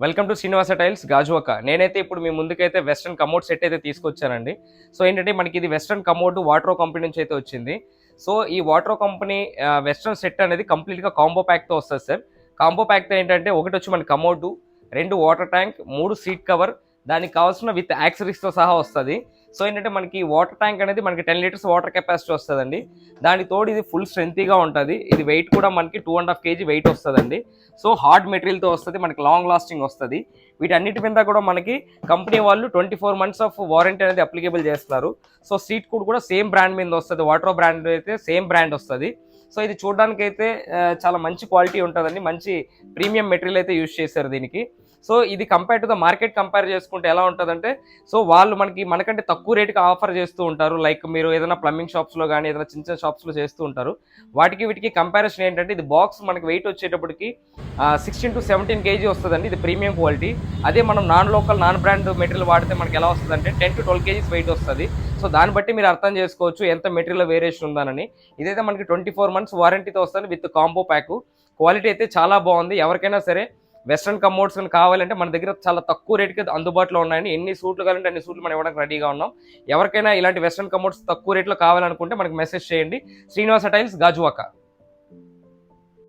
Welcome to Srinivasa tiles Gajuwaka. నేనైతే ఇప్పుడు మీ ముందుకైతే వెస్ట్రన్ కమోడ్ సెట్ అయితే తీసుకొచ్చానండి. సో ఏంటంటే మనకి ఇది వెస్ట్రన్ కమోడ్ వాట్రో కంపెనీ నుంచి అయితే వచ్చింది. సో ఈ వాట్రో కంపెనీ వెస్ట్రన్ సెట్ అనేది కంప్లీట్గా కాంబో ప్యాక్తో వస్తుంది సార్. కాంబో ప్యాక్తో ఏంటంటే ఒకటి వచ్చి మన commode, 2 water tank, 3 seat cover, దానికి కావాల్సిన విత్ యాక్సరీస్తో సహా వస్తుంది. సో ఏంటంటే మనకి వాటర్ ట్యాంక్ అనేది మనకి 10 లీటర్స్ వాటర్ కెపాసిటీ వస్తుందండి. దానికి తోడు ఇది ఫుల్ స్ట్రెంతీగా ఉంటుంది. ఇది వెయిట్ కూడా మనకి 2.5 kg వెయిట్ వస్తుందండి. సో హార్డ్ మెటీరియల్తో వస్తుంది, మనకి లాంగ్ లాస్టింగ్ వస్తుంది. వీటన్నిటి మీద కూడా మనకి కంపెనీ వాళ్ళు 24 months ఆఫ్ వారంటీ అనేది అప్లికేబుల్ చేస్తున్నారు. సో సీట్ కూడా సేమ్ బ్రాండ్ మీద వస్తుంది, వాట్రో బ్రాండ్ అయితే సేమ్ బ్రాండ్ వస్తుంది. సో ఇది చూడడానికి అయితే చాలా మంచి క్వాలిటీ ఉంటుందండి, మంచి ప్రీమియం మెటీరియల్ అయితే యూజ్ చేశారు దీనికి. సో ఇది compare to the market compare చేసుకుంటే ఎలా ఉంటుందంటే, సో వాళ్ళు మనకంటే తక్కువ రేటుకి ఆఫర్ చేస్తూ ఉంటారు. లైక్ మీరు ఏదైనా ప్లంబింగ్ షాప్స్లో కానీ ఏదైనా చిన్న చిన్న షాప్స్లో చేస్తూ ఉంటారు. వీటికి కంపారిజన్ ఏంటంటే, ఇది బాక్స్ మనకి వెయిట్ వచ్చేటప్పటికి 16 to 17 kg వస్తుందండి. ఇది ప్రీమియం క్వాలిటీ. అదే మనం నాన్ బ్రాండ్ మెటీరియల్ వాడితే మనకి ఎలా వస్తుందంటే 10 to 12 kg వెయిట్ వస్తుంది. సో దాన్ని బట్టి మీరు అర్థం చేసుకోవచ్చు ఎంత మెటీరియల్ వేరియేషన్ ఉందని. ఇదైతే మనకి 24 months వారంటీతో వస్తుంది విత్ కాంబో ప్యాక్. క్వాలిటీ అయితే చాలా బాగుంది. ఎవరికైనా సరే వెస్ట్రన్ కమోడ్స్ కావాలంటే మన దగ్గర చాలా తక్కువ రేటుకి అందుబాటులో ఉన్నాయండి. ఎన్ని సూట్లు కావాలంటే అన్ని సూట్లు మనం ఇవ్వడానికి రెడీగా ఉన్నాం. ఎవరికైనా ఇలాంటి వెస్ట్రన్ కమోడ్స్ తక్కువ రేట్లో కావాలనుకుంటే మనకి మెసేజ్ చేయండి. శ్రీనివాస టైల్స్ గాజువాక.